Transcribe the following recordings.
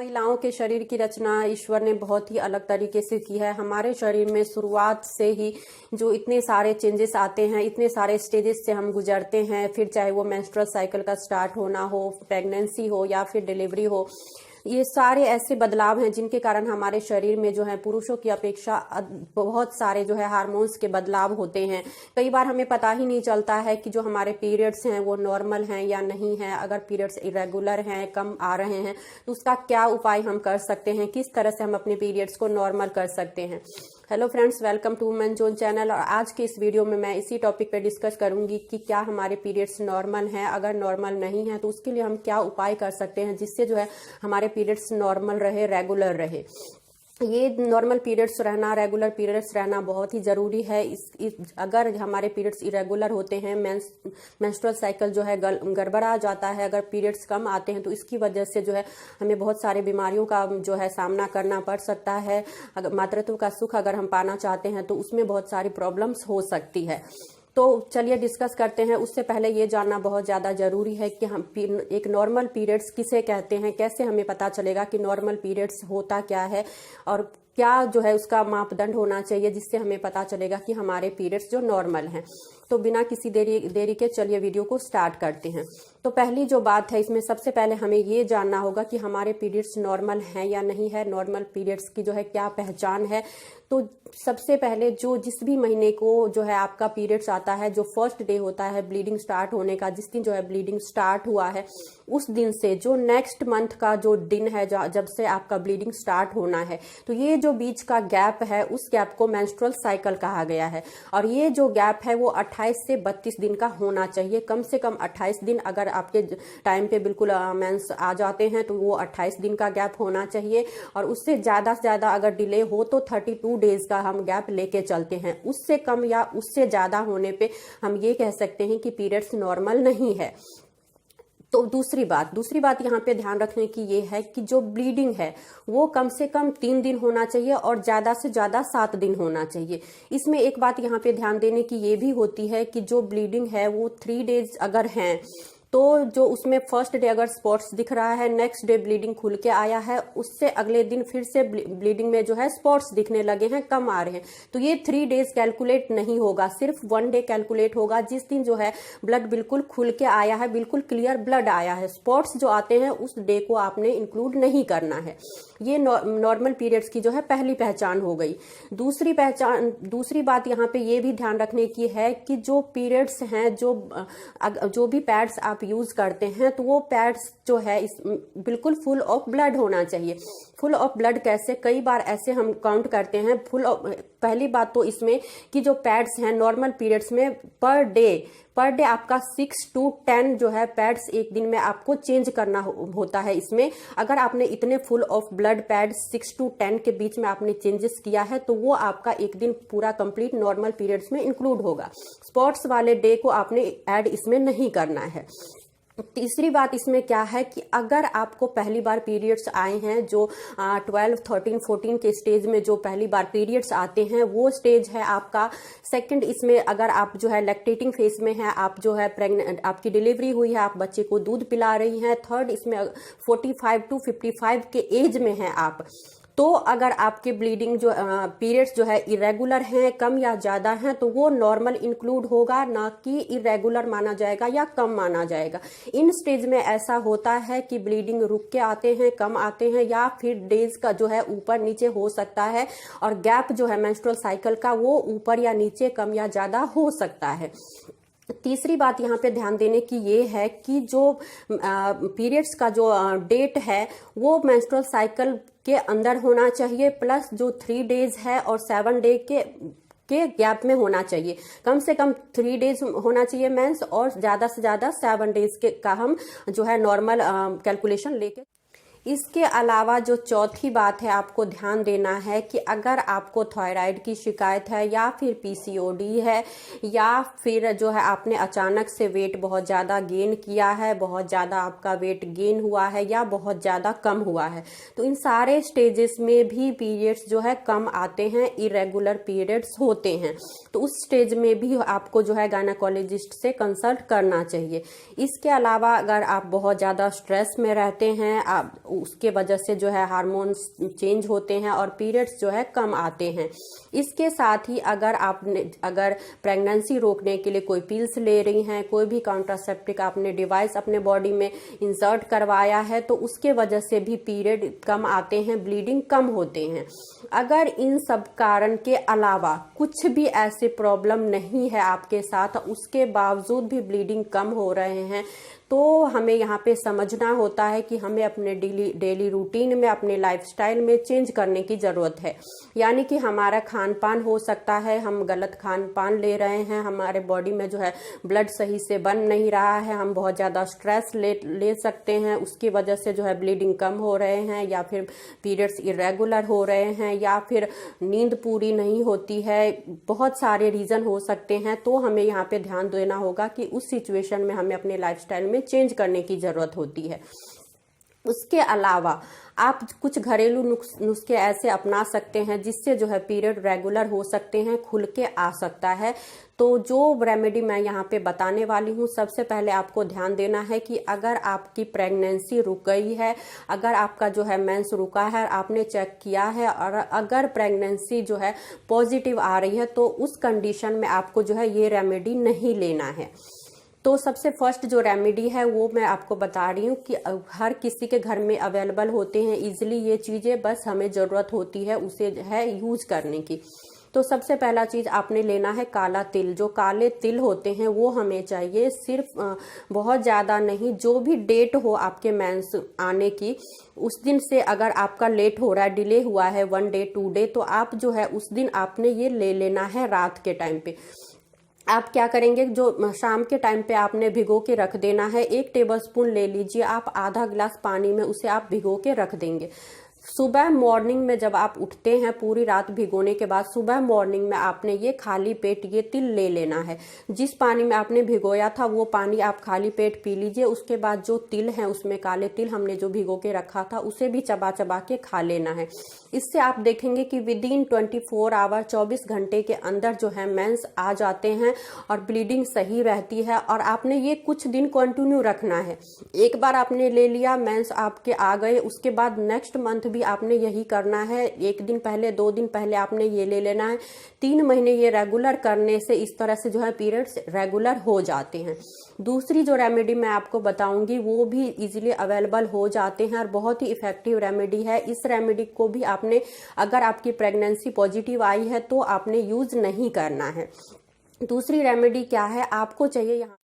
महिलाओं के शरीर की रचना ईश्वर ने बहुत ही अलग तरीके से की है। हमारे शरीर में शुरुआत से ही जो इतने सारे चेंजेस आते हैं, इतने सारे स्टेजेस से हम गुजरते हैं, फिर चाहे वो मेंस्ट्रुअल साइकिल का स्टार्ट होना हो, प्रेगनेंसी हो या फिर डिलीवरी हो, ये सारे ऐसे बदलाव हैं जिनके कारण हमारे शरीर में जो है पुरुषों की अपेक्षा बहुत सारे जो है हार्मोन्स के बदलाव होते हैं। कई बार हमें पता ही नहीं चलता है कि जो हमारे पीरियड्स हैं वो नॉर्मल हैं या नहीं हैं। अगर पीरियड्स इरेगुलर हैं, कम आ रहे हैं, तो उसका क्या उपाय हम कर सकते हैं, किस तरह से हम अपने पीरियड्स को नॉर्मल कर सकते हैं। Hello friends, welcome to women zone channel. और आज के इस वीडियो में मैं इसी टॉपिक पे डिस्कस करूंगी कि क्या हमारे पीरियड्स नॉर्मल हैं, अगर नॉर्मल नहीं है तो उसके लिए हम क्या उपाय कर सकते हैं जिससे जो है हमारे पीरियड्स नॉर्मल रहे, रेगुलर रहे। ये नॉर्मल पीरियड्स रहना, रेगुलर पीरियड्स रहना बहुत ही ज़रूरी है। अगर हमारे पीरियड्स इरेगुलर होते हैं, मेंस्ट्रुअल साइकिल जो है गड़बड़ा जाता है, अगर पीरियड्स कम आते हैं तो इसकी वजह से जो है हमें बहुत सारी बीमारियों का जो है सामना करना पड़ सकता है। अगर मातृत्व का सुख अगर हम पाना चाहते हैं तो उसमें बहुत सारी प्रॉब्लम्स हो सकती है। तो चलिए डिस्कस करते हैं। उससे पहले ये जानना बहुत ज़्यादा ज़रूरी है कि हम एक नॉर्मल पीरियड्स किसे कहते हैं, कैसे हमें पता चलेगा कि नॉर्मल पीरियड्स होता क्या है और क्या जो है उसका मापदंड होना चाहिए जिससे हमें पता चलेगा कि हमारे पीरियड्स जो नॉर्मल हैं। तो बिना किसी देरी के चलिए वीडियो को स्टार्ट करते हैं। तो पहली जो बात है, इसमें सबसे पहले हमें ये जानना होगा कि हमारे पीरियड्स नॉर्मल हैं या नहीं है। नॉर्मल पीरियड्स की जो है क्या पहचान है। तो सबसे पहले जिस भी महीने को जो है आपका पीरियड्स आता है, जो फर्स्ट डे होता है ब्लीडिंग स्टार्ट होने का, जिस दिन जो है ब्लीडिंग स्टार्ट हुआ है, उस दिन से जो नेक्स्ट मंथ का जो दिन है जब से आपका ब्लीडिंग स्टार्ट होना है, तो ये जो बीच का गैप है उस गैप को मेंस्ट्रुअल साइकिल कहा गया है। और ये जो गैप है वो 28 से 32 दिन का होना चाहिए। कम से कम 28 दिन, अगर आपके टाइम पे बिल्कुल मेंस आ जाते हैं तो वो 28 दिन का गैप होना चाहिए। और उससे ज़्यादा से ज़्यादा अगर डिले हो तो 32 डेज का हम गैप लेके चलते हैं। उससे कम या उससे ज़्यादा होने पे हम ये कह सकते हैं कि पीरियड्स नॉर्मल नहीं है। तो दूसरी बात यहाँ पे ध्यान रखने की ये है कि जो ब्लीडिंग है वो कम से कम 3 दिन होना चाहिए और ज़्यादा से ज़्यादा 7 दिन होना चाहिए। इसमें एक बात यहाँ पे ध्यान देने की ये भी होती है कि जो ब्लीडिंग है वो 3 डेज अगर हैं तो जो उसमें फर्स्ट डे अगर स्पॉट्स दिख रहा है, नेक्स्ट डे ब्लीडिंग खुल के आया है, उससे अगले दिन फिर से ब्लीडिंग में जो है स्पॉट्स दिखने लगे हैं, कम आ रहे हैं, तो ये 3 डेज कैलकुलेट नहीं होगा, सिर्फ 1 डे कैलकुलेट होगा जिस दिन जो है ब्लड बिल्कुल खुल के आया है, बिल्कुल क्लियर ब्लड आया है। स्पॉट्स जो आते हैं उस डे को आपने इंक्लूड नहीं करना है। ये नॉर्मल पीरियड्स की जो है पहली पहचान हो गई। दूसरी बात यहाँ पे ये भी ध्यान रखने की है कि जो पीरियड्स हैं, जो भी पैड्स आप यूज करते हैं तो वो पैड्स जो है बिल्कुल फुल ऑफ ब्लड होना चाहिए। फुल ऑफ ब्लड कैसे, कई बार ऐसे हम काउंट करते हैं पहली बात तो इसमें कि जो पैड्स हैं नॉर्मल पीरियड्स में पर डे आपका 6 to 10 जो है पैड्स एक दिन में आपको चेंज करना होता है। इसमें अगर आपने इतने full of blood pad 6 to 10 के बीच में आपने चेंजेस किया है तो वो आपका एक दिन पूरा कंप्लीट नॉर्मल पीरियड्स में इंक्लूड होगा। स्पॉट्स वाले डे को आपने ऐड इसमें नहीं करना है। तीसरी बात इसमें क्या है कि अगर आपको पहली बार पीरियड्स आए हैं, जो 12, 13, 14 के स्टेज में जो पहली बार पीरियड्स आते हैं वो स्टेज है आपका सेकंड। इसमें अगर आप जो है लैक्टेटिंग फेज में है, आप जो है प्रेग्नेंट, आपकी डिलीवरी हुई है, आप बच्चे को दूध पिला रही हैं। थर्ड इसमें 45 to 55 के एज में है आप, तो अगर आपके ब्लीडिंग जो पीरियड्स जो है इरेगुलर हैं, कम या ज़्यादा हैं, तो वो नॉर्मल इंक्लूड होगा, ना कि इरेगुलर माना जाएगा या कम माना जाएगा। इन स्टेज में ऐसा होता है कि ब्लीडिंग रुक के आते हैं, कम आते हैं, या फिर डेज का जो है ऊपर नीचे हो सकता है, और गैप जो है मेंस्ट्रुअल साइकिल का वो ऊपर या नीचे, कम या ज़्यादा हो सकता है। तीसरी बात यहाँ पे ध्यान देने की ये है कि जो पीरियड्स का जो डेट है वो मेंस्ट्रुअल साइकिल के अंदर होना चाहिए, प्लस जो 3 डेज है और 7 डे के गैप में होना चाहिए। कम से कम 3 डेज होना चाहिए मेंस, और ज्यादा से ज्यादा 7 डेज का हम जो है नॉर्मल कैलकुलेशन लेके। इसके अलावा जो चौथी बात है आपको ध्यान देना है कि अगर आपको थायराइड की शिकायत है, या फिर पीसीओडी है, या फिर जो है आपने अचानक से वेट बहुत ज़्यादा गेन किया है, बहुत ज़्यादा आपका वेट गेन हुआ है, या बहुत ज़्यादा कम हुआ है, तो इन सारे स्टेजेस में भी पीरियड्स जो है कम आते हैं, इरेगुलर पीरियड्स होते हैं। तो उस स्टेज में भी आपको जो है गायनेकोलॉजिस्ट से कंसल्ट करना चाहिए। इसके अलावा अगर आप बहुत ज़्यादा स्ट्रेस में रहते हैं, उसके वजह से जो है हार्मोन्स चेंज होते हैं और पीरियड्स जो है कम आते हैं। इसके साथ ही अगर प्रेगनेंसी रोकने के लिए कोई पिल्स ले रही हैं, कोई भी कॉन्ट्रासेप्टिव आपने डिवाइस अपने बॉडी में इंसर्ट करवाया है, तो उसके वजह से भी पीरियड कम आते हैं, ब्लीडिंग कम होते हैं। अगर इन सब कारण के अलावा कुछ भी ऐसे प्रॉब्लम नहीं है आपके साथ, उसके बावजूद भी ब्लीडिंग कम हो रहे हैं, तो हमें यहाँ पे समझना होता है कि हमें अपने डेली रूटीन में, अपने लाइफस्टाइल में चेंज करने की ज़रूरत है। यानी कि हमारा खान पान हो सकता है, हम गलत खान पान ले रहे हैं, हमारे बॉडी में जो है ब्लड सही से बन नहीं रहा है, हम बहुत ज़्यादा स्ट्रेस ले सकते हैं, उसकी वजह से जो है ब्लीडिंग कम हो रहे हैं, या फिर पीरियड्स इरेगुलर हो रहे हैं, या फिर नींद पूरी नहीं होती है। बहुत सारे रीज़न हो सकते हैं, तो हमें यहाँ पे ध्यान देना होगा कि उस सिचुएशन में हमें अपने लाइफस्टाइल में चेंज करने की जरूरत होती है। उसके अलावा आप कुछ घरेलू नुस्खे ऐसे अपना सकते हैं जिससे जो है पीरियड रेगुलर हो सकते हैं, खुल के आ सकता है। तो जो रेमेडी मैं यहाँ पे बताने वाली हूँ, सबसे पहले आपको ध्यान देना है कि अगर आपकी प्रेगनेंसी रुक गई है, अगर आपका जो है मेंस रुका है, आपने चेक किया है और अगर प्रेगनेंसी जो है पॉजिटिव आ रही है, तो उस कंडीशन में आपको जो है ये रेमेडी नहीं लेना है। तो सबसे फर्स्ट जो रेमेडी है वो मैं आपको बता रही हूँ कि हर किसी के घर में अवेलेबल होते हैं इजीली ये चीज़ें, बस हमें ज़रूरत होती है उसे है यूज करने की। तो सबसे पहला चीज़ आपने लेना है काला तिल। जो काले तिल होते हैं वो हमें चाहिए, सिर्फ बहुत ज़्यादा नहीं, जो भी डेट हो आपके मेंस आने की, उस दिन से अगर आपका लेट हो रहा है, डिले हुआ है 1 डे 2 डे, तो आप जो है उस दिन आपने ये ले लेना है रात के टाइम पे। आप क्या करेंगे, जो शाम के टाइम पे आपने भिगो के रख देना है, 1 टेबलस्पून ले लीजिए आप, आधा गिलास पानी में उसे आप भिगो के रख देंगे। सुबह मॉर्निंग में जब आप उठते हैं, पूरी रात भिगोने के बाद सुबह मॉर्निंग में आपने ये खाली पेट ये तिल ले लेना है। जिस पानी में आपने भिगोया था वो पानी आप खाली पेट पी लीजिए। उसके बाद जो तिल है उसमें काले तिल हमने जो भिगो के रखा था उसे भी चबा चबा के खा लेना है। इससे आप देखेंगे कि विदिन 24 आवर 24 घंटे के अंदर जो है मेंस आ जाते हैं और ब्लीडिंग सही रहती है। और आपने ये कुछ दिन कंटिन्यू रखना है। एक बार आपने ले लिया, मेंस आपके आ गए, उसके बाद नेक्स्ट मंथ भी आपने यही करना है। 1 दिन पहले 2 दिन पहले आपने ये ले लेना है। 3 महीने ये रेगुलर करने से इस तरह से जो है पीरियड्स रेगुलर हो जाते हैं। दूसरी जो रेमेडी मैं आपको बताऊंगी वो भी इजीली अवेलेबल हो जाते हैं और बहुत ही इफेक्टिव रेमेडी है। इस रेमेडी को भी आपने, अगर आपकी प्रेगनेंसी पॉजिटिव आई है तो आपने यूज नहीं करना है। दूसरी रेमेडी क्या है, आपको चाहिए यहाँ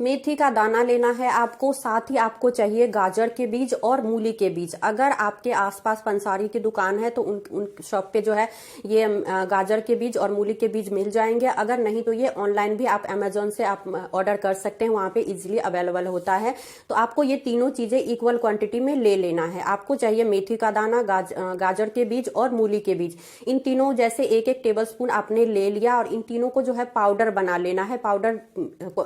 मेथी का दाना लेना है आपको, साथ ही आपको चाहिए गाजर के बीज और मूली के बीज। अगर आपके आसपास पंसारी की दुकान है तो उन शॉप पे जो है ये गाजर के बीज और मूली के बीज मिल जाएंगे। अगर नहीं तो ये ऑनलाइन भी आप अमेजोन से आप ऑर्डर कर सकते हैं, वहां पे इजीली अवेलेबल होता है। तो आपको ये तीनों चीजें इक्वल क्वांटिटी में ले लेना है। आपको चाहिए मेथी का दाना, गाजर के बीज और मूली के बीज। इन तीनों जैसे 1-1 टेबलस्पून आपने ले लिया और इन तीनों को जो है पाउडर बना लेना है। पाउडर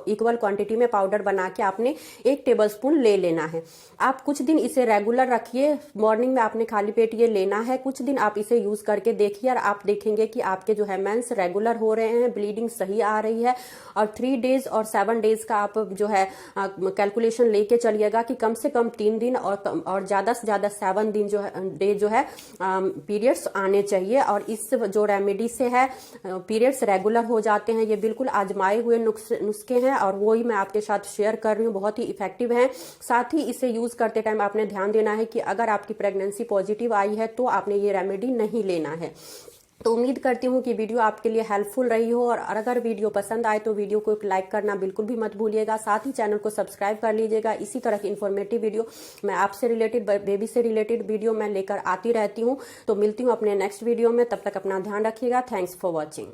इक्वल क्वांटिटी में पाउडर बना के आपने 1 टेबलस्पून ले लेना है। आप कुछ दिन इसे रेगुलर रखिए। मॉर्निंग में आपने खाली पेट ये लेना है। कुछ दिन आप इसे यूज करके देखिए और आप देखेंगे कि आपके जो है मेंस रेगुलर हो रहे हैं, ब्लीडिंग सही आ रही है। और 3 डेज और 7 डेज का आप जो है कैलकुलेशन लेके चलिएगा कि कम से कम 3 दिन और ज्यादा से ज्यादा 7 दिन जो है पीरियड्स आने चाहिए। और इस जो रेमेडी से है पीरियड्स रेगुलर हो जाते हैं। ये बिल्कुल आजमाए हुए नुस्खे हैं और वो ही मैं आपके साथ शेयर कर रही हूँ, बहुत ही इफेक्टिव है। साथ ही इसे यूज करते टाइम आपने ध्यान देना है कि अगर आपकी प्रेगनेंसी पॉजिटिव आई है तो आपने ये रेमेडी नहीं लेना है। तो उम्मीद करती हूँ कि वीडियो आपके लिए हेल्पफुल रही हो और अगर वीडियो पसंद आए तो वीडियो को लाइक करना बिल्कुल भी मत भूलिएगा। साथ ही चैनल को सब्सक्राइब कर लीजिएगा। इसी तरह की इन्फॉर्मेटिव वीडियो मैं आपसे रिलेटेड, बेबी से रिलेटेड वीडियो मैं लेकर आती रहती हूँ। तो मिलती हूँ अपने नेक्स्ट वीडियो में, तब तक अपना ध्यान रखिएगा। Thanks for watching.